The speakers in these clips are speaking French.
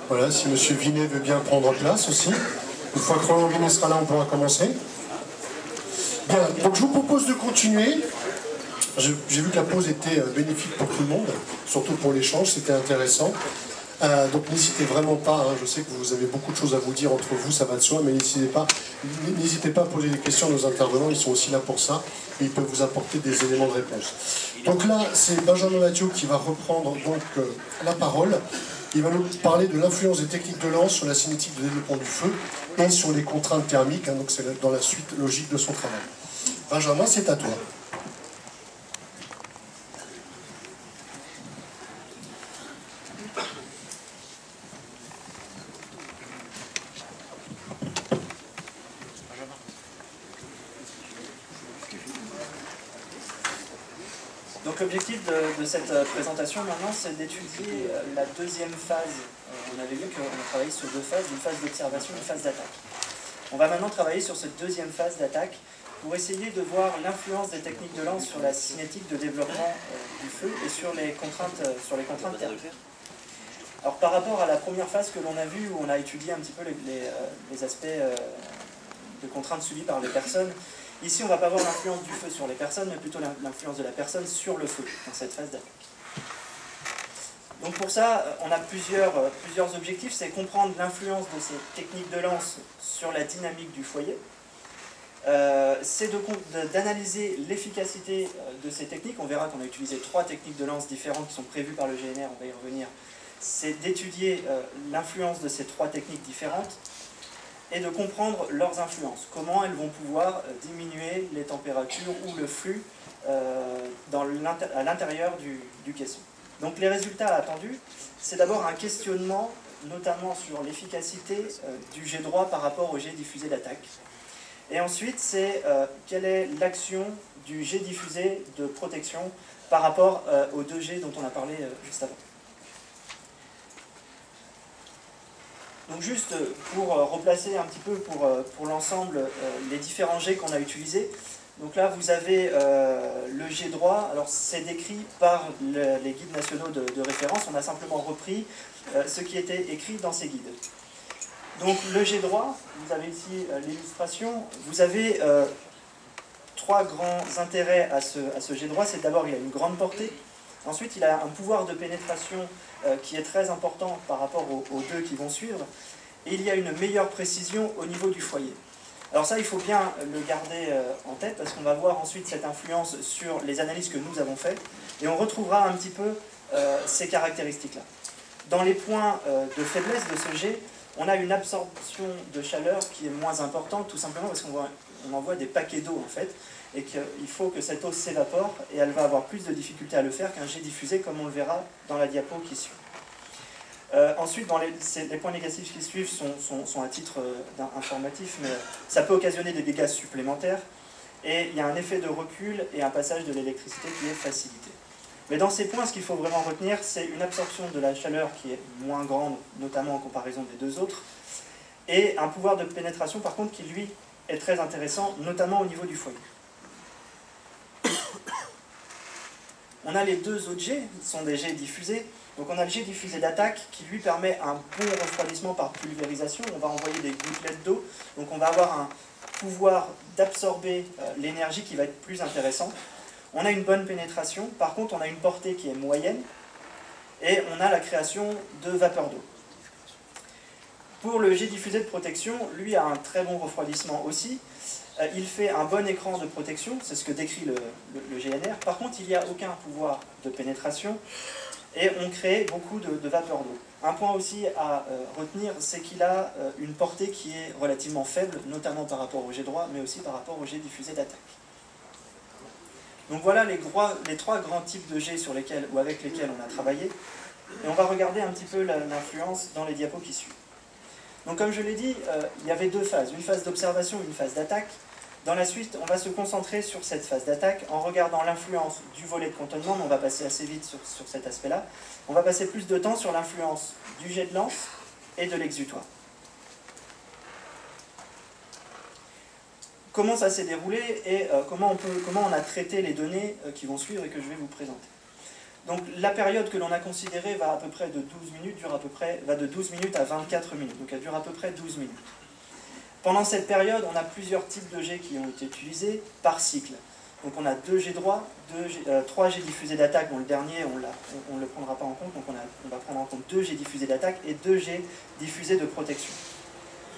Voilà, si M. Vinet veut bien prendre place aussi. Une fois que Roland Vinet sera là, on pourra commencer. Bien, donc je vous propose de continuer. J'ai vu que la pause était bénéfique pour tout le monde, surtout pour l'échange, c'était intéressant. Donc n'hésitez vraiment pas, hein, je sais que vous avez beaucoup de choses à vous dire entre vous, ça va de soi, mais n'hésitez pas à poser des questions à nos intervenants, ils sont aussi là pour ça, et ils peuvent vous apporter des éléments de réponse. Donc là, c'est Benjamin Mathieu qui va reprendre donc, la parole. Il va nous parler de l'influence des techniques de lance sur la cinétique de développement du feu et sur les contraintes thermiques, hein, donc c'est dans la suite logique de son travail. Benjamin, c'est à toi. Donc l'objectif de cette présentation maintenant, c'est d'étudier la deuxième phase. On avait vu qu'on travaillait sur deux phases, une phase d'observation et une phase d'attaque. On va maintenant travailler sur cette deuxième phase d'attaque pour essayer de voir l'influence des techniques de lance sur la cinétique de développement du feu et sur les contraintes thermiques. Alors par rapport à la première phase que l'on a vue, où on a étudié un petit peu les aspects de contraintes subies par les personnes, ici on ne va pas voir l'influence du feu sur les personnes, mais plutôt l'influence de la personne sur le feu, dans cette phase d'attaque. Donc pour ça, on a plusieurs objectifs, c'est comprendre l'influence de ces techniques de lance sur la dynamique du foyer, c'est d'analyser l'efficacité de ces techniques. On verra qu'on a utilisé 3 techniques de lance différentes qui sont prévues par le GNR, on va y revenir. C'est d'étudier l'influence de ces 3 techniques différentes et de comprendre leurs influences, comment elles vont pouvoir diminuer les températures ou le flux à l'intérieur du caisson. Donc les résultats attendus, c'est d'abord un questionnement, notamment sur l'efficacité du jet droit par rapport au jet diffusé d'attaque. Et ensuite, c'est quelle est l'action du jet diffusé de protection par rapport aux 2 jets dont on a parlé juste avant. Donc juste pour replacer un petit peu pour l'ensemble les différents jets qu'on a utilisés. Donc là, vous avez le jet droit. Alors c'est décrit par les guides nationaux de référence. On a simplement repris ce qui était écrit dans ces guides. Donc le jet droit, vous avez ici l'illustration. Vous avez 3 grands intérêts à ce jet droit. C'est d'abord, il a une grande portée. Ensuite, il a un pouvoir de pénétration qui est très important par rapport aux 2 qui vont suivre. Et il y a une meilleure précision au niveau du foyer. Alors ça, il faut bien le garder en tête parce qu'on va voir ensuite cette influence sur les analyses que nous avons faites. Et on retrouvera un petit peu ces caractéristiques-là. Dans les points de faiblesse de ce jet, on a une absorption de chaleur qui est moins importante, tout simplement parce qu'on envoie des paquets d'eau en fait, et qu'il faut que cette eau s'évapore, et elle va avoir plus de difficultés à le faire qu'un jet diffusé, comme on le verra dans la diapo qui suit. Ensuite, les points négatifs qui suivent sont à titre informatif, mais ça peut occasionner des dégâts supplémentaires, et il y a un effet de recul et un passage de l'électricité qui est facilité. Mais dans ces points, ce qu'il faut vraiment retenir, c'est une absorption de la chaleur qui est moins grande, notamment en comparaison des 2 autres, et un pouvoir de pénétration, par contre, qui lui est très intéressant, notamment au niveau du foyer. On a les 2 autres jets, qui sont des jets diffusés. Donc on a le jet diffusé d'attaque qui lui permet un bon refroidissement par pulvérisation. On va envoyer des gouttelettes d'eau, donc on va avoir un pouvoir d'absorber l'énergie qui va être plus intéressant. On a une bonne pénétration, par contre on a une portée qui est moyenne, et on a la création de vapeur d'eau. Pour le jet diffusé de protection, lui a un très bon refroidissement aussi. Il fait un bon écran de protection, c'est ce que décrit le GNR. Par contre, il n'y a aucun pouvoir de pénétration, et on crée beaucoup de vapeur d'eau. Un point aussi à retenir, c'est qu'il a une portée qui est relativement faible, notamment par rapport au jet droit, mais aussi par rapport au jet diffusé d'attaque. Donc voilà les 3 grands types de jets avec lesquels on a travaillé. Et on va regarder un petit peu l'influence dans les diapos qui suivent. Donc comme je l'ai dit, il y avait 2 phases, une phase d'observation et une phase d'attaque. Dans la suite, on va se concentrer sur cette phase d'attaque en regardant l'influence du volet de cantonnement, mais on va passer assez vite sur cet aspect-là. On va passer plus de temps sur l'influence du jet de lance et de l'exutoire. Comment ça s'est déroulé et comment on a traité les données qui vont suivre et que je vais vous présenter. Donc la période que l'on a considérée va à peu près de 12 minutes, va de 12 minutes à 24 minutes, donc elle dure à peu près 12 minutes. Pendant cette période, on a plusieurs types de jets qui ont été utilisés par cycle. Donc on a 2 jets droits, 3 jets diffusés d'attaque, dont le dernier on ne le prendra pas en compte, donc on va prendre en compte 2 jets diffusés d'attaque et 2 jets diffusés de protection.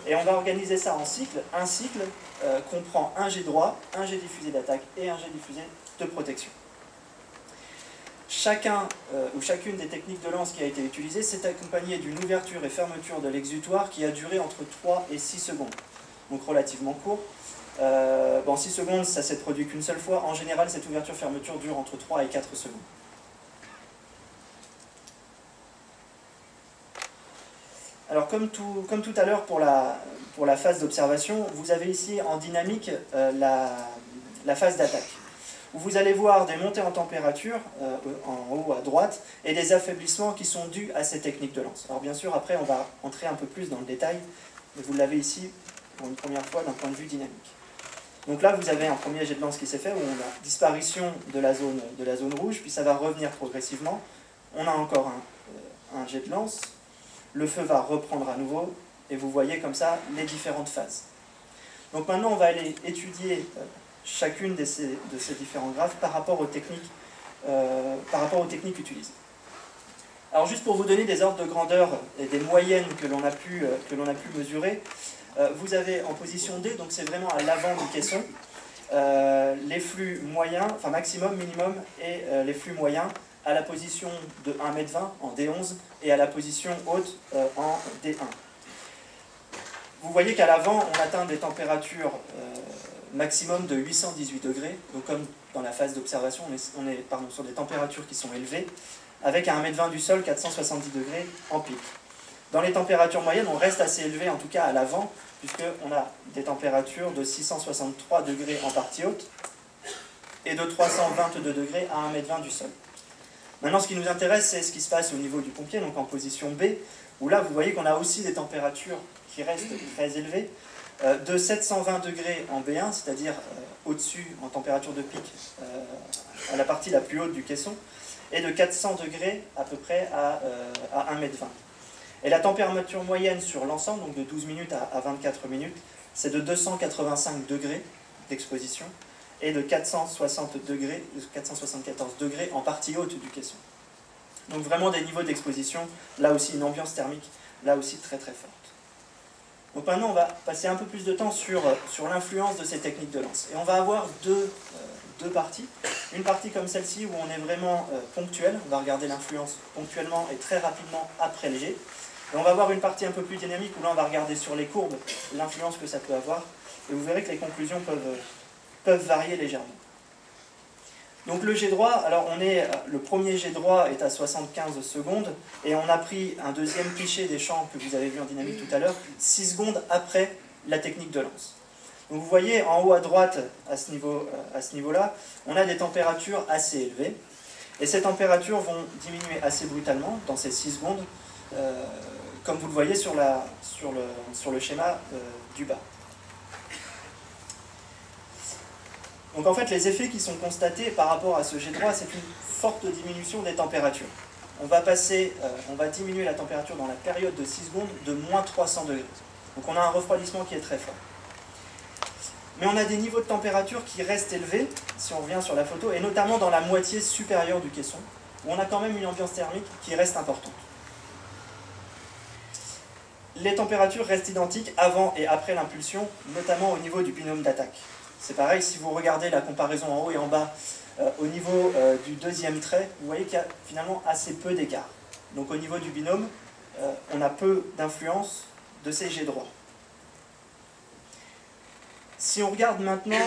Et on va organiser ça en cycle. Un cycle comprend un jet droit, un jet diffusé d'attaque et un jet diffusé de protection. Chacun ou chacune des techniques de lance qui a été utilisée s'est accompagnée d'une ouverture et fermeture de l'exutoire qui a duré entre 3 et 6 secondes, donc relativement court. En 6 secondes, ça s'est produit qu'une seule fois. En général, cette ouverture-fermeture dure entre 3 et 4 secondes. Alors, comme tout à l'heure pour la phase d'observation, vous avez ici en dynamique la phase d'attaque, où vous allez voir des montées en température en haut à droite et des affaiblissements qui sont dus à ces techniques de lance. Alors bien sûr, après on va entrer un peu plus dans le détail, mais vous l'avez ici pour une première fois d'un point de vue dynamique. Donc là, vous avez un premier jet de lance qui s'est fait, où on a disparition de la zone rouge, puis ça va revenir progressivement. On a encore un jet de lance, le feu va reprendre à nouveau, et vous voyez comme ça les différentes phases. Donc maintenant, on va aller étudier chacune de ces différents graphes par rapport aux techniques utilisées. Alors juste pour vous donner des ordres de grandeur et des moyennes que l'on a pu mesurer, vous avez en position D, donc c'est vraiment à l'avant du caisson, les flux moyens, enfin maximum, minimum, et les flux moyens à la position de 1,20 m en D11 et à la position haute en D1. Vous voyez qu'à l'avant, on atteint des températures maximum de 818 degrés, donc comme dans la phase d'observation, on est sur des températures qui sont élevées, avec à 1,20 m du sol, 470 degrés en pic. Dans les températures moyennes, on reste assez élevé, en tout cas à l'avant, puisqu'on a des températures de 663 degrés en partie haute et de 322 degrés à 1,20 m du sol. Maintenant, ce qui nous intéresse, c'est ce qui se passe au niveau du pompier, donc en position B, où là, vous voyez qu'on a aussi des températures qui restent très élevées, de 720 degrés en B1, c'est-à-dire au-dessus en température de pic à la partie la plus haute du caisson, et de 400 degrés à peu près à 1,20 m. Et la température moyenne sur l'ensemble, donc de 12 minutes à 24 minutes, c'est de 285 degrés d'exposition et de 474 degrés en partie haute du caisson. Donc vraiment des niveaux d'exposition, là aussi une ambiance thermique, là aussi très très forte. Donc maintenant on va passer un peu plus de temps sur l'influence de ces techniques de lance. Et on va avoir deux parties. Une partie comme celle-ci où on est vraiment ponctuel, on va regarder l'influence ponctuellement et très rapidement après les jets. Et on va avoir une partie un peu plus dynamique où là on va regarder sur les courbes l'influence que ça peut avoir. Et vous verrez que les conclusions peuvent varier légèrement. Donc le jet droit, alors le premier jet droit est à 75 secondes et on a pris un deuxième cliché des champs que vous avez vu en dynamique tout à l'heure, 6 secondes après la technique de lance. Donc vous voyez en haut à droite, à ce niveau-là, on a des températures assez élevées et ces températures vont diminuer assez brutalement dans ces 6 secondes, comme vous le voyez sur le schéma du bas. Donc en fait, les effets qui sont constatés par rapport à ce jet droit, c'est une forte diminution des températures. On va diminuer la température dans la période de 6 secondes de moins 300 degrés. Donc on a un refroidissement qui est très fort. Mais on a des niveaux de température qui restent élevés, si on revient sur la photo, et notamment dans la moitié supérieure du caisson, où on a quand même une ambiance thermique qui reste importante. Les températures restent identiques avant et après l'impulsion, notamment au niveau du binôme d'attaque. C'est pareil, si vous regardez la comparaison en haut et en bas, au niveau du deuxième trait, vous voyez qu'il y a finalement assez peu d'écart. Donc au niveau du binôme, on a peu d'influence de ces jets droits. Si on regarde maintenant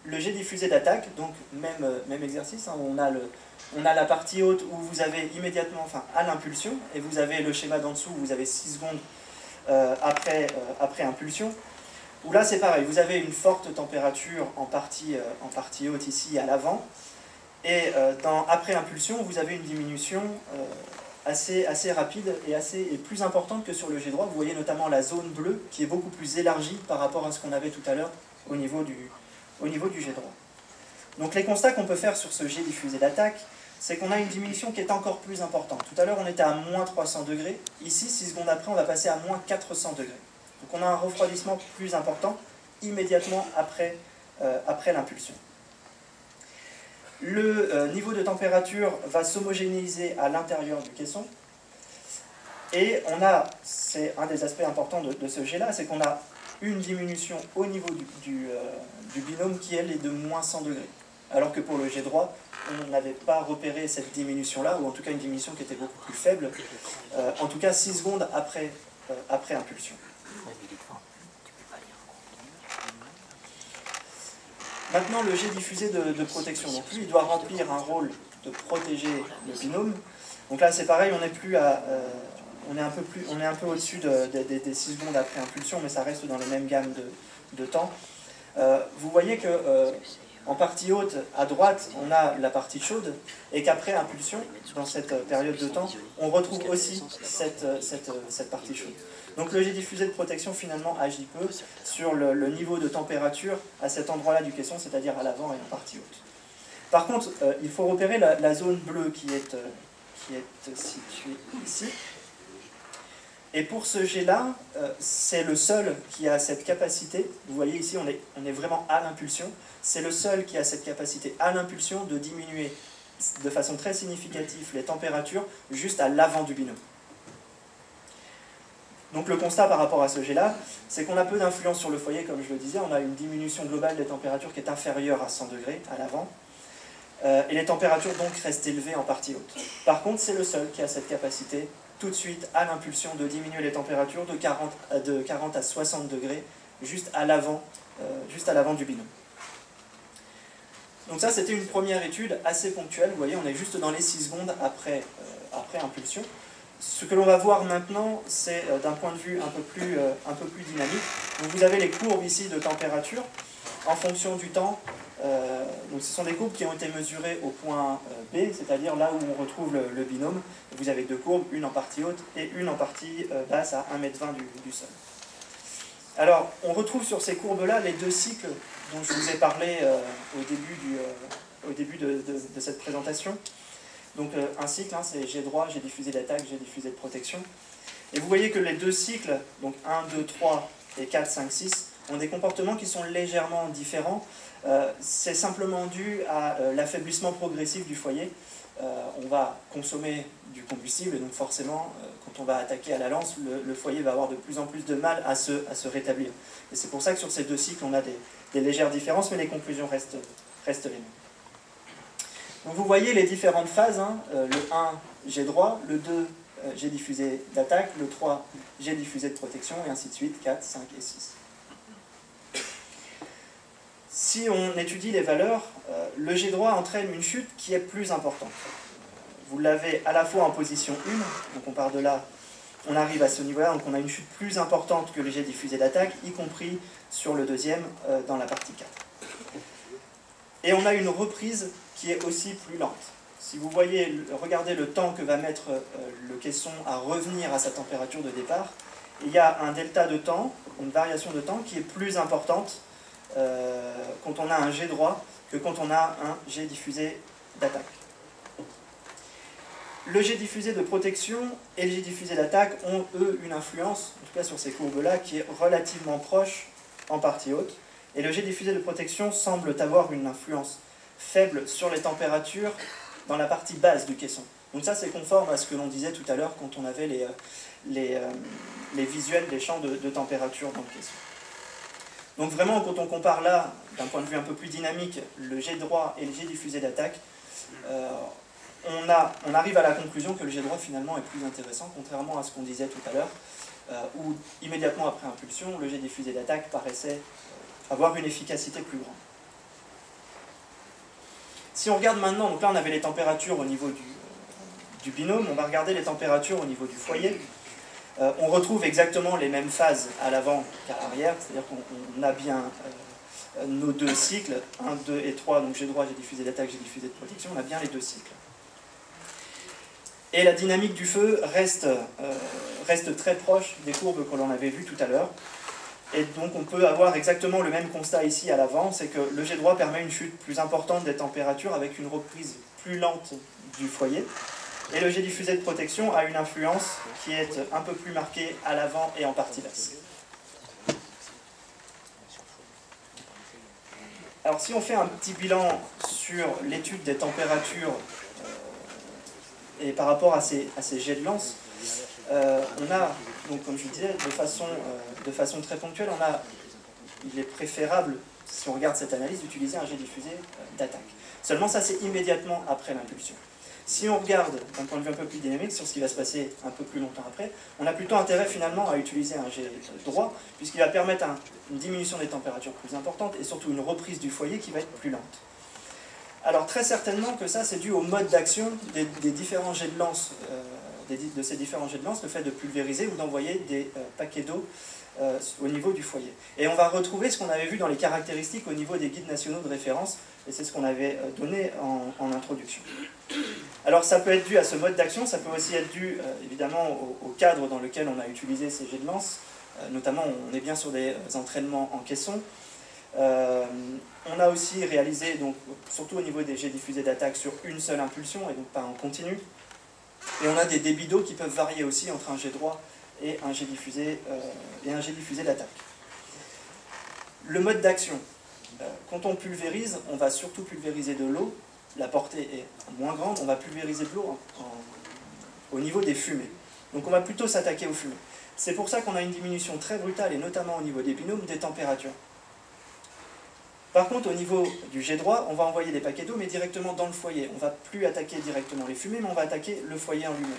le jet diffusé d'attaque, donc même exercice, hein, on a la partie haute où vous avez immédiatement, enfin à l'impulsion, et vous avez le schéma d'en dessous où vous avez 6 secondes après impulsion. Où là c'est pareil, vous avez une forte température en partie haute ici à l'avant, et après impulsion vous avez une diminution assez rapide et plus importante que sur le jet droit. Vous voyez notamment la zone bleue qui est beaucoup plus élargie par rapport à ce qu'on avait tout à l'heure au niveau du jet droit. Donc les constats qu'on peut faire sur ce jet diffusé d'attaque, c'est qu'on a une diminution qui est encore plus importante. Tout à l'heure, on était à moins 300 degrés. Ici, 6 secondes après, on va passer à moins 400 degrés. Donc on a un refroidissement plus important immédiatement après l'impulsion. Le niveau de température va s'homogénéiser à l'intérieur du caisson. Et on a, c'est un des aspects importants de ce jet-là, c'est qu'on a une diminution au niveau du binôme qui, elle, est de moins 100 degrés. Alors que pour le jet droit, on n'avait pas repéré cette diminution-là, ou en tout cas une diminution qui était beaucoup plus faible, en tout cas 6 secondes après impulsion. Maintenant, le jet diffusé de protection. Donc lui, il doit remplir un rôle de protéger le binôme. Donc là, c'est pareil, on est plus à... on est un peu au-dessus des 6 secondes après impulsion, mais ça reste dans les mêmes gammes de temps. Vous voyez que en partie haute, à droite, on a la partie chaude, et qu'après impulsion, dans cette période de temps, on retrouve aussi cette partie chaude. Donc le jet diffusé de protection, finalement, agit peu sur le niveau de température à cet endroit-là du caisson, c'est-à-dire à l'avant et en partie haute. Par contre, il faut repérer la zone bleue qui est située ici. Et pour ce jet-là, c'est le seul qui a cette capacité, vous voyez ici on est vraiment à l'impulsion, c'est le seul qui a cette capacité à l'impulsion de diminuer de façon très significative les températures juste à l'avant du binôme. Donc le constat par rapport à ce jet-là, c'est qu'on a peu d'influence sur le foyer, comme je le disais, on a une diminution globale des températures qui est inférieure à 100 degrés à l'avant, et les températures donc restent élevées en partie haute. Par contre, c'est le seul qui a cette capacité tout de suite à l'impulsion de diminuer les températures de 40 à 60 degrés juste à l'avant du binôme. Donc ça, c'était une première étude assez ponctuelle. Vous voyez, on est juste dans les 6 secondes après impulsion. Ce que l'on va voir maintenant, c'est d'un point de vue un peu plus dynamique. Donc vous avez les courbes ici de température en fonction du temps. Donc ce sont des courbes qui ont été mesurées au point B, c'est-à-dire là où on retrouve le binôme. Vous avez deux courbes, une en partie haute et une en partie basse à 1,20 m du sol. Alors, on retrouve sur ces courbes-là les deux cycles dont je vous ai parlé au début de cette présentation. Donc un cycle, c'est jet droit, jet diffusé d'attaque, jet diffusé de protection. Et vous voyez que les deux cycles, donc 1, 2, 3 et 4, 5, 6, ont des comportements qui sont légèrement différents. C'est simplement dû à l'affaiblissement progressif du foyer. On va consommer du combustible et donc forcément, quand on va attaquer à la lance, le foyer va avoir de plus en plus de mal à se rétablir. Et c'est pour ça que sur ces deux cycles, on a des légères différences, mais les conclusions restent les mêmes. Donc vous voyez les différentes phases, le 1, jet droit, le 2, jet diffusé d'attaque, le 3, jet diffusé de protection, et ainsi de suite, 4, 5 et 6. Si on étudie les valeurs, le jet droit entraîne une chute qui est plus importante. Vous l'avez à la fois en position 1, donc on part de là, on arrive à ce niveau-là, donc on a une chute plus importante que le jet diffusé d'attaque, y compris sur le deuxième dans la partie 4. Et on a une reprise qui est aussi plus lente. Si vous voyez, regardez le temps que va mettre le caisson à revenir à sa température de départ, il y a un delta de temps, une variation de temps qui est plus importante quand on a un jet droit que quand on a un jet diffusé d'attaque. Le jet diffusé de protection et le jet diffusé d'attaque ont, eux, une influence, en tout cas sur ces courbes-là, qui est relativement proche en partie haute. Et le jet diffusé de protection semble avoir une influence faible sur les températures dans la partie basse du caisson. Donc ça, c'est conforme à ce que l'on disait tout à l'heure quand on avait les visuels des champs de température dans le caisson. Donc vraiment, quand on compare là, d'un point de vue un peu plus dynamique, le jet droit et le jet diffusé d'attaque, on arrive à la conclusion que le jet droit finalement est plus intéressant, contrairement à ce qu'on disait tout à l'heure, où immédiatement après impulsion, le jet diffusé d'attaque paraissait avoir une efficacité plus grande. Si on regarde maintenant, donc là on avait les températures au niveau du binôme, on va regarder les températures au niveau du foyer. On retrouve exactement les mêmes phases à l'avant qu'à l'arrière, c'est-à-dire qu'on a bien nos deux cycles, 1, 2 et 3, donc jet droit, jet diffusé d'attaque, jet diffusé de protection, on a bien les deux cycles. Et la dynamique du feu reste très proche des courbes que l'on avait vues tout à l'heure. Et donc on peut avoir exactement le même constat ici à l'avant, c'est que le jet droit permet une chute plus importante des températures avec une reprise plus lente du foyer. Et le jet diffusé de protection a une influence qui est un peu plus marquée à l'avant et en partie basse. Alors si on fait un petit bilan sur l'étude des températures et par rapport à ces jets de lance, on a, donc, comme je disais, de façon très ponctuelle, il est préférable, si on regarde cette analyse, d'utiliser un jet diffusé d'attaque. Seulement ça c'est immédiatement après l'impulsion. Si on regarde d'un point de vue un peu plus dynamique sur ce qui va se passer un peu plus longtemps après, on a plutôt intérêt finalement à utiliser un jet droit, puisqu'il va permettre une diminution des températures plus importante et surtout une reprise du foyer qui va être plus lente. Alors très certainement que ça c'est dû au mode d'action des différents jets de lance, de ces différents jets de lance, le fait de pulvériser ou d'envoyer des paquets d'eau au niveau du foyer. Et on va retrouver ce qu'on avait vu dans les caractéristiques au niveau des guides nationaux de référence, et c'est ce qu'on avait donné en introduction. Alors ça peut être dû à ce mode d'action, ça peut aussi être dû évidemment au cadre dans lequel on a utilisé ces jets de lance, notamment on est bien sur des entraînements en caisson. On a aussi réalisé, donc, surtout au niveau des jets diffusés d'attaque, sur une seule impulsion et donc pas en continu. Et on a des débits d'eau qui peuvent varier aussi entre un jet droit et un jet diffusé d'attaque. Le mode d'action. Quand on pulvérise, on va surtout pulvériser de l'eau. La portée est moins grande, on va pulvériser de l'eau au niveau des fumées. Donc on va plutôt s'attaquer aux fumées. C'est pour ça qu'on a une diminution très brutale, et notamment au niveau des binômes, des températures. Par contre, au niveau du jet droit, on va envoyer des paquets d'eau, mais directement dans le foyer. On ne va plus attaquer directement les fumées, mais on va attaquer le foyer en lui-même.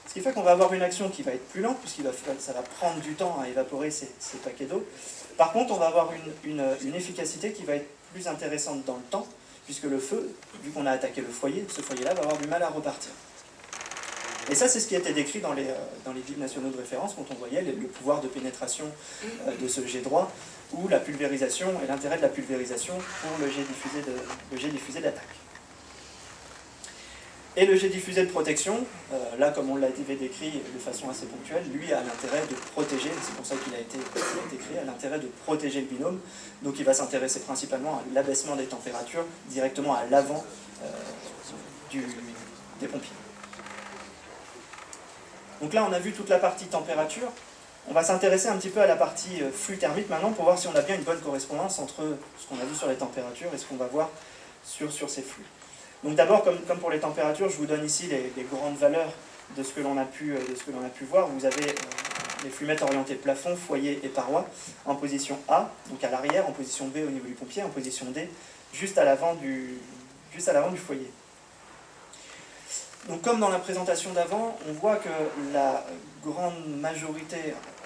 Ce qui fait qu'on va avoir une action qui va être plus lente, puisque ça va prendre du temps à évaporer ces paquets d'eau. Par contre, on va avoir une efficacité qui va être plus intéressante dans le temps, puisque le feu, vu qu'on a attaqué le foyer, ce foyer-là va avoir du mal à repartir. Et ça, c'est ce qui était décrit dans les guides nationaux de référence, quand on voyait le pouvoir de pénétration de ce jet droit, ou la pulvérisation et l'intérêt de la pulvérisation pour le jet diffusé d'attaque. Et le jet diffusé de protection, là comme on l'avait décrit de façon assez ponctuelle, lui a l'intérêt de protéger, c'est pour ça qu'il a été créé, a l'intérêt de protéger le binôme, donc il va s'intéresser principalement à l'abaissement des températures directement à l'avant des pompiers. Donc là on a vu toute la partie température, on va s'intéresser un petit peu à la partie flux thermique maintenant pour voir si on a bien une bonne correspondance entre ce qu'on a vu sur les températures et ce qu'on va voir sur ces flux. Donc d'abord, comme pour les températures, je vous donne ici les grandes valeurs de ce que l'on a pu voir. Vous avez les flumètres orientés plafond, foyer et paroi en position A, donc à l'arrière, en position B au niveau du pompier, en position D, juste à l'avant du foyer. Donc comme dans la présentation d'avant, on voit que la grande majorité,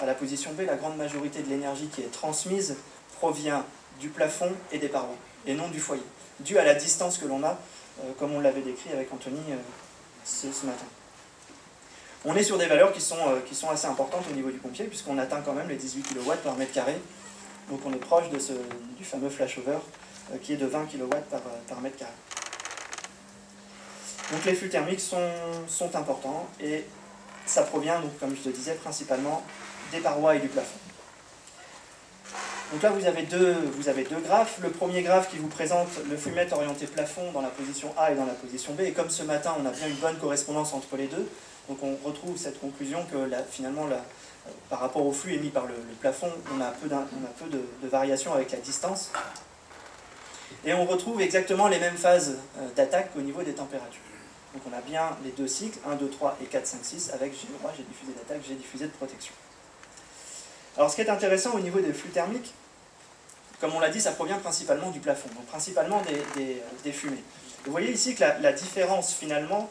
à la position B, la grande majorité de l'énergie qui est transmise provient du plafond et des parois, et non du foyer, dû à la distance que l'on a, comme on l'avait décrit avec Anthony ce matin. On est sur des valeurs qui sont assez importantes au niveau du pompier, puisqu'on atteint quand même les 18 kW par mètre carré, donc on est proche du fameux flashover qui est de 20 kW par mètre carré. Donc les flux thermiques sont importants, et ça provient, donc, comme je le disais, principalement des parois et du plafond. Donc là, vous avez deux graphes. Le premier graphe qui vous présente le flumètre orienté plafond dans la position A et dans la position B. Et comme ce matin, on a bien une bonne correspondance entre les deux, donc on retrouve cette conclusion que finalement, par rapport au flux émis par le plafond, on a peu de variation avec la distance. Et on retrouve exactement les mêmes phases d'attaque au niveau des températures. Donc on a bien les deux cycles, 1, 2, 3 et 4, 5, 6, avec jet droit, jet diffusé d'attaque, jet diffusé de protection. Alors ce qui est intéressant au niveau des flux thermiques, comme on l'a dit, ça provient principalement du plafond, donc principalement des fumées. Vous voyez ici que la différence finalement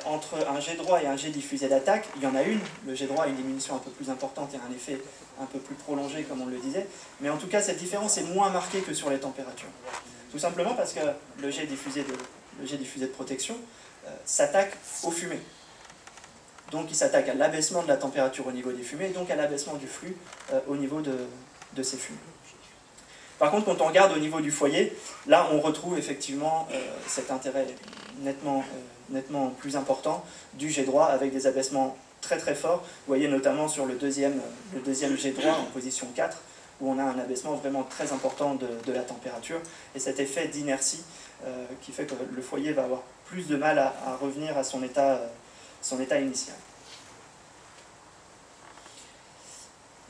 entre un jet droit et un jet diffusé d'attaque, il y en a une, le jet droit a une diminution un peu plus importante et un effet un peu plus prolongé comme on le disait, mais en tout cas cette différence est moins marquée que sur les températures. Tout simplement parce que le jet diffusé de protection s'attaque aux fumées. Donc il s'attaque à l'abaissement de la température au niveau des fumées et donc à l'abaissement du flux au niveau de ces fumées. Par contre, quand on regarde au niveau du foyer, là on retrouve effectivement cet intérêt nettement plus important du jet droit avec des abaissements très très forts. Vous voyez notamment sur le deuxième jet droit en position 4, où on a un abaissement vraiment très important de la température, et cet effet d'inertie qui fait que le foyer va avoir plus de mal à revenir à son état initial.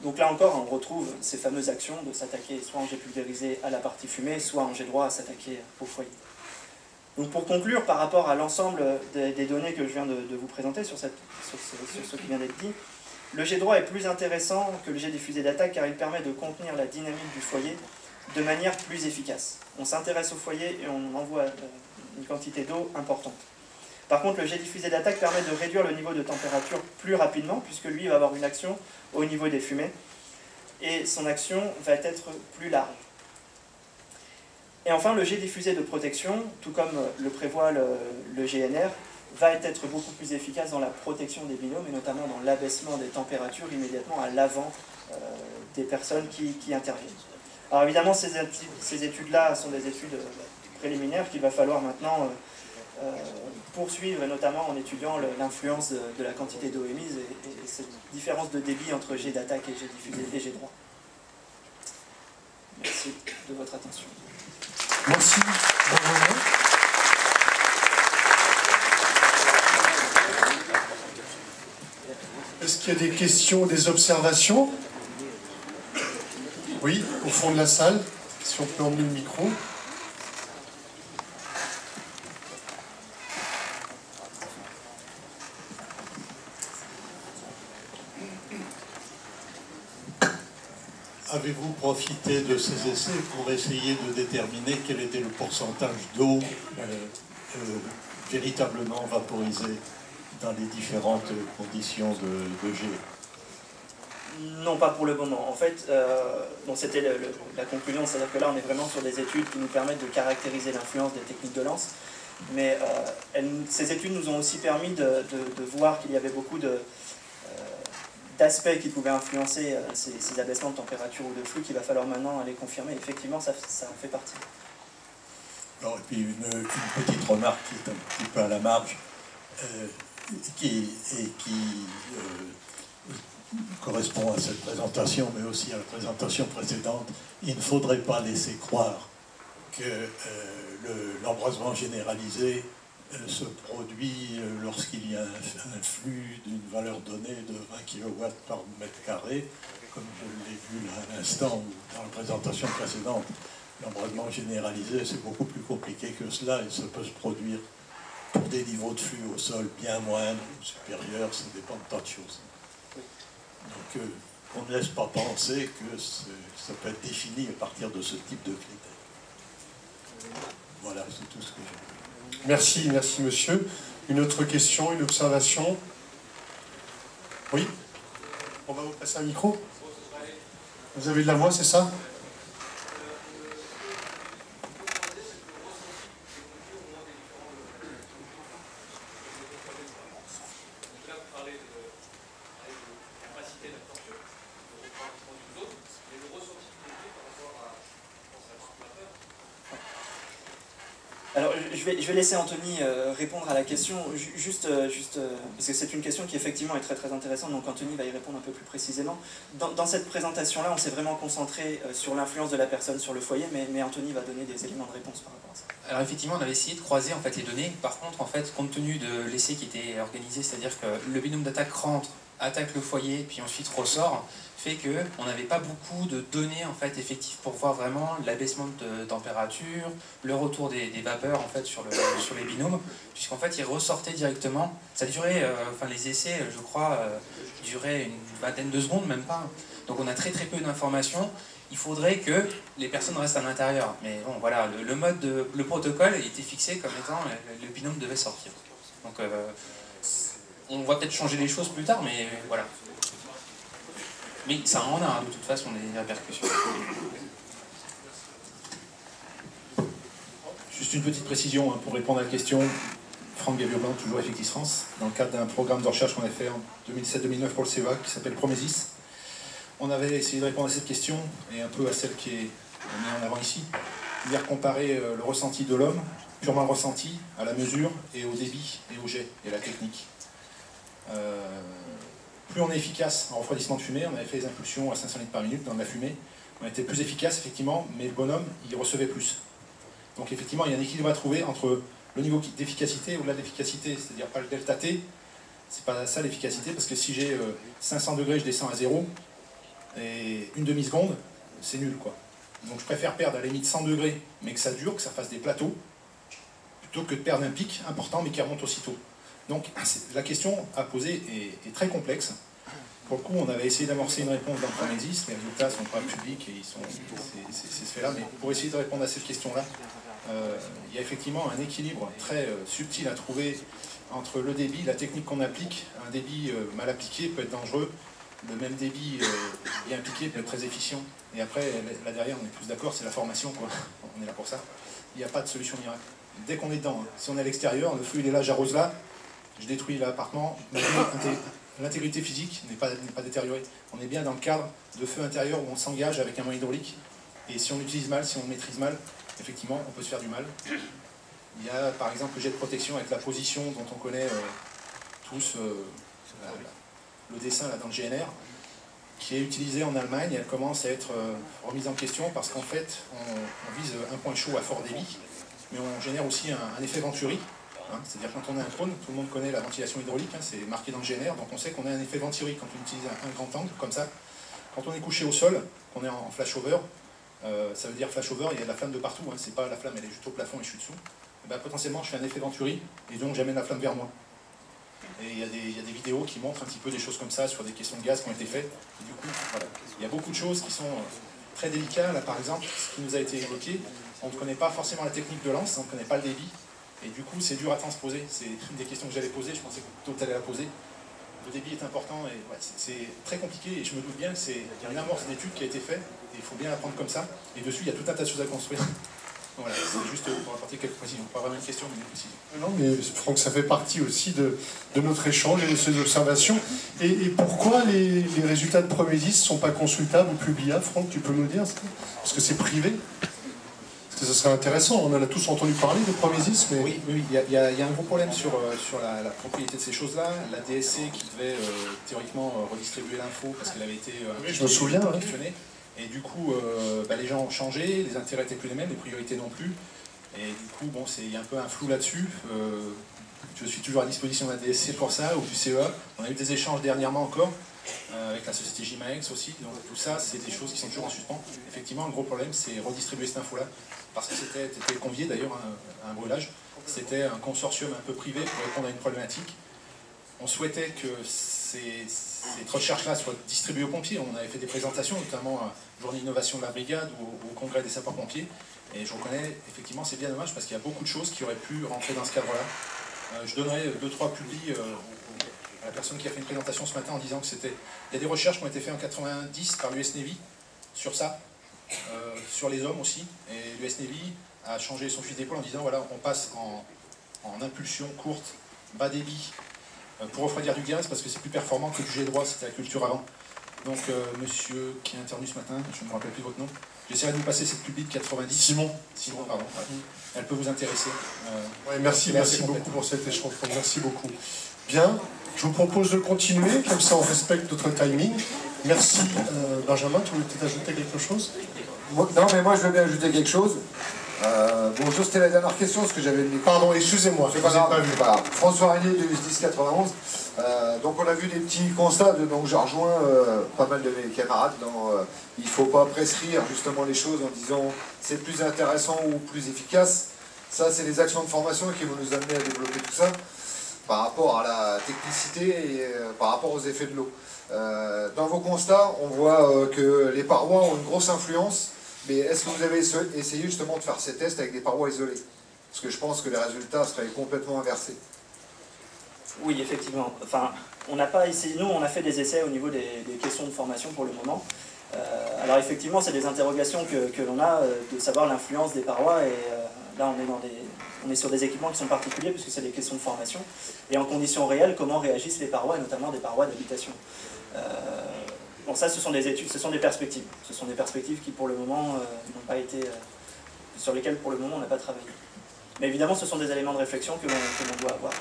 Donc là encore, on retrouve ces fameuses actions de s'attaquer soit en jet pulvérisé à la partie fumée, soit en jet droit à s'attaquer au foyer. Donc pour conclure, par rapport à l'ensemble des données que je viens de vous présenter sur ce qui vient d'être dit, le jet droit est plus intéressant que le jet diffusé d'attaque car il permet de contenir la dynamique du foyer de manière plus efficace. On s'intéresse au foyer et on envoie une quantité d'eau importante. Par contre, le jet diffusé d'attaque permet de réduire le niveau de température plus rapidement, puisque lui va avoir une action au niveau des fumées, et son action va être plus large. Et enfin, le jet diffusé de protection, tout comme le prévoit le GNR, va être beaucoup plus efficace dans la protection des binômes, et notamment dans l'abaissement des températures immédiatement à l'avant des personnes qui interviennent. Alors évidemment, ces études-là sont des études préliminaires qu'il va falloir maintenant poursuivre, et notamment en étudiant l'influence de la quantité d'eau émise et cette différence de débit entre jet d'attaque et jet diffusé et jet droit. Merci de votre attention. Merci. Benjamin. Est-ce qu'il y a des questions, des observations? Oui, au fond de la salle, si on peut emmener le micro. Avez-vous profité de ces essais pour essayer de déterminer quel était le pourcentage d'eau véritablement vaporisée dans les différentes conditions de jet? Non, pas pour le moment. En fait, bon, c'était la conclusion, c'est-à-dire que là, on est vraiment sur des études qui nous permettent de caractériser l'influence des techniques de lance. Mais ces études nous ont aussi permis de voir qu'il y avait beaucoup d'aspects qui pouvaient influencer ces abaissements de température ou de flux qu'il va falloir maintenant aller confirmer. Effectivement, ça en fait partie. Alors, et puis une petite remarque qui est un petit peu à la marge, qui correspond à cette présentation, mais aussi à la présentation précédente. Il ne faudrait pas laisser croire que l'embrasement généralisé se produit lorsqu'il y a un flux d'une valeur donnée de 20 kW par mètre carré, comme je l'ai vu là à l'instant ou dans la présentation précédente. L'embrasement généralisé, c'est beaucoup plus compliqué que cela, et ça peut se produire pour des niveaux de flux au sol bien moindres ou supérieurs, ça dépend de tant de choses. Donc, on ne laisse pas penser que ça peut être défini à partir de ce type de critères. Voilà, c'est tout ce que j'ai. Merci, merci monsieur. Une autre question, une observation? Oui? On va vous passer un micro? Vous avez de la voix, c'est ça? Alors, je vais laisser Anthony répondre à la question, juste parce que c'est une question qui effectivement est très très intéressante, donc Anthony va y répondre un peu plus précisément. Dans cette présentation-là, on s'est vraiment concentré sur l'influence de la personne sur le foyer, mais Anthony va donner des éléments de réponse par rapport à ça. Alors effectivement, on avait essayé de croiser en fait, les données. Par contre, en fait, compte tenu de l'essai qui était organisé, c'est-à-dire que le binôme d'attaque rentre, attaque le foyer, puis ensuite ressort, fait qu'on n'avait pas beaucoup de données en fait, effectives pour voir vraiment l'abaissement de température, le retour des vapeurs en fait, sur les binômes, puisqu'en fait ils ressortaient directement. Ça durait, enfin les essais, je crois, duraient une vingtaine de secondes, même pas. Donc on a très très peu d'informations. Il faudrait que les personnes restent à l'intérieur. Mais bon, voilà, le protocole était fixé comme étant le binôme devait sortir. Donc on va peut-être changer les choses plus tard, mais voilà. Mais ça en a, de toute façon, des répercussions. Juste une petite précision pour répondre à la question. Franck Gaviobin, toujours Effectis France, dans le cadre d'un programme de recherche qu'on a fait en 2007-2009 pour le CEVA, qui s'appelle Promesis. On avait essayé de répondre à cette question, et un peu à celle qui est mise en avant ici, c'est-à-dire comparer le ressenti de l'homme, purement le ressenti, à la mesure, et au débit, et au jet, et à la technique. plus on est efficace en refroidissement de fumée, on avait fait les impulsions à 500 litres par minute dans de la fumée, on était plus efficace effectivement, mais le bonhomme il recevait plus. Donc effectivement il y a un équilibre à trouver entre le niveau d'efficacité et au-delà de l'efficacité, c'est-à-dire pas le delta T, c'est pas ça l'efficacité, parce que si j'ai 500 degrés, je descends à 0, et une demi-seconde, c'est nul quoi. Donc je préfère perdre à la limite 100 degrés, mais que ça dure, que ça fasse des plateaux, plutôt que de perdre un pic important, mais qui remonte aussitôt. Donc la question à poser est très complexe. Pour le coup, on avait essayé d'amorcer une réponse dans Promesis, les résultats ne sont pas publics et c'est ce fait-là, mais pour essayer de répondre à cette question-là, il y a effectivement un équilibre très subtil à trouver entre le débit, la technique qu'on applique. Un débit mal appliqué peut être dangereux, le même débit bien appliqué peut être très efficient. Et après, là derrière, on est tous d'accord, c'est la formation, quoi. On est là pour ça. Il n'y a pas de solution miracle. Dès qu'on est dedans, hein. Si on est à l'extérieur, le feu il est là, j'arrose là, je détruis l'appartement, l'intégrité physique n'est pas détériorée. On est bien dans le cadre de feu intérieur où on s'engage avec un moyen hydraulique. Et si on l'utilise mal, si on le maîtrise mal, effectivement, on peut se faire du mal. Il y a par exemple le jet de protection avec la position dont on connaît tous le dessin là, dans le GNR, qui est utilisé en Allemagne. Elle commence à être remise en question parce qu'en fait, on vise un point chaud à fort débit, mais on génère aussi un effet Venturi. Hein, c'est-à-dire quand on a un trône, tout le monde connaît la ventilation hydraulique, hein, c'est marqué dans le GNR, donc on sait qu'on a un effet Venturi quand on utilise un grand angle, comme ça. Quand on est couché au sol, qu'on est en flashover, ça veut dire flashover, il y a de la flamme de partout, hein, c'est pas la flamme, elle est juste au plafond et je suis dessous. Et ben, potentiellement, je fais un effet Venturi, et donc j'amène la flamme vers moi. Et il y a des vidéos qui montrent un petit peu des choses comme ça sur des questions de gaz qui ont été faites. Et du coup, voilà. Il y a beaucoup de choses qui sont très délicates. Là, par exemple, ce qui nous a été évoqué, on ne connaît pas forcément la technique de lance, on ne connaît pas le débit. Et du coup, c'est dur à transposer. C'est une des questions que j'allais poser, je pensais que d'autres allaient la poser. Le débit est important et ouais, c'est très compliqué. Et je me doute bien que c'est une amorce d'études qui a été faite. Et il faut bien apprendre comme ça. Et dessus, il y a tout un tas de choses à construire. Voilà, c'est juste pour apporter quelques précisions. Pas vraiment une question, mais une précision. Non, mais Franck, ça fait partie aussi de notre échange et de ces observations. Et pourquoi les résultats de Promesis ne sont pas consultables ou publiables, Franck, tu peux nous dire ça? Parce que c'est privé. Parce que ce serait intéressant. On en a tous entendu parler de Promesis, mais... Oui, il y a un gros problème sur la propriété de ces choses-là. La DSC qui devait théoriquement redistribuer l'info parce qu'elle avait été oui, je me souviens, fonctionnée. Et du coup, les gens ont changé, les intérêts n'étaient plus les mêmes, les priorités non plus. Et du coup, bon, il y a un peu un flou là-dessus. Je suis toujours à disposition de la DSC pour ça, ou du CEA. On a eu des échanges dernièrement encore, avec la société JMAX aussi. Donc tout ça, c'est des choses qui sont toujours en suspens. Effectivement, le gros problème, c'est redistribuer cette info-là. Parce que c'était convié d'ailleurs à un brûlage. C'était un consortium un peu privé pour répondre à une problématique. On souhaitait que cette recherche-là soit distribuée aux pompiers. On avait fait des présentations, notamment à Journée d'innovation de la brigade ou au congrès des sapeurs-pompiers. Et je reconnais, effectivement, c'est bien dommage parce qu'il y a beaucoup de choses qui auraient pu rentrer dans ce cadre-là. Je donnerai 2-3 publis à la personne qui a fait une présentation ce matin en disant que c'était... Il y a des recherches qui ont été faites en 90 par l'US Navy sur ça, sur les hommes aussi. Et l'US Navy a changé son fusil d'épaule en disant, voilà, on passe en impulsion courte, bas débit, pour refroidir du gaz, parce que c'est plus performant que du jet droit, c'était la culture avant. Donc, monsieur qui est intervenu ce matin, je ne me rappelle plus votre nom, j'essaierai de vous passer cette publique 90. Simon, pardon. Ouais. Elle peut vous intéresser. Ouais, merci beaucoup pour cet échange. Merci beaucoup. Bien, je vous propose de continuer, comme ça on respecte notre timing. Merci Benjamin, tu voulais peut-être ajouter quelque chose? Non, mais moi je veux bien ajouter quelque chose. Bonjour, c'était la dernière question, parce que j'avais... Pardon, excusez-moi, je ne vous ai pas vu. Voilà. François Régnier, de 1091. Donc on a vu des petits constats, donc je rejoins pas mal de mes camarades dans il ne faut pas prescrire justement les choses en disant c'est plus intéressant ou plus efficace. Ça, c'est les actions de formation qui vont nous amener à développer tout ça par rapport à la technicité et par rapport aux effets de l'eau. Dans vos constats, on voit que les parois ont une grosse influence. Mais est-ce que vous avez essayé justement de faire ces tests avec des parois isolées? Parce que je pense que les résultats seraient complètement inversés. Oui, effectivement. Enfin, on n'a pas essayé. Nous, on a fait des essais au niveau des questions de formation pour le moment. Alors effectivement, c'est des interrogations que l'on a de savoir l'influence des parois. Et là, on est sur des équipements qui sont particuliers puisque c'est des questions de formation. Et en conditions réelles, comment réagissent les parois, et notamment des parois d'habitation. Bon, ça, ce sont des études, ce sont des perspectives. Ce sont des perspectives qui, pour le moment, n'ont pas été... sur lesquelles, pour le moment, on n'a pas travaillé. Mais évidemment, ce sont des éléments de réflexion que l'on doit avoir.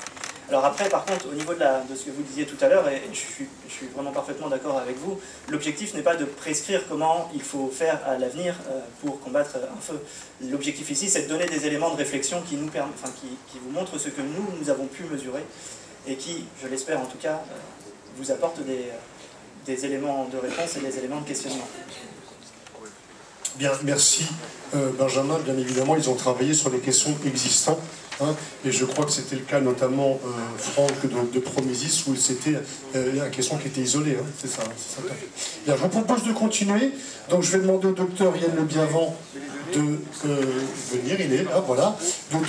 Alors après, par contre, au niveau de ce que vous disiez tout à l'heure, et je suis vraiment parfaitement d'accord avec vous, l'objectif n'est pas de prescrire comment il faut faire à l'avenir pour combattre un feu. L'objectif ici, c'est de donner des éléments de réflexion qui vous montrent ce que nous avons pu mesurer, et qui, je l'espère en tout cas, vous apportent des éléments de réponse et des éléments de questionnement. Bien, merci Benjamin. Bien évidemment, ils ont travaillé sur les questions existantes. Hein, et je crois que c'était le cas notamment, Franck, de Promésis, où c'était une question qui était isolée. Hein, c'est ça. Bien, je vous propose de continuer. Donc je vais demander au docteur Yann Le Bienvent de venir. Il est là, voilà. Donc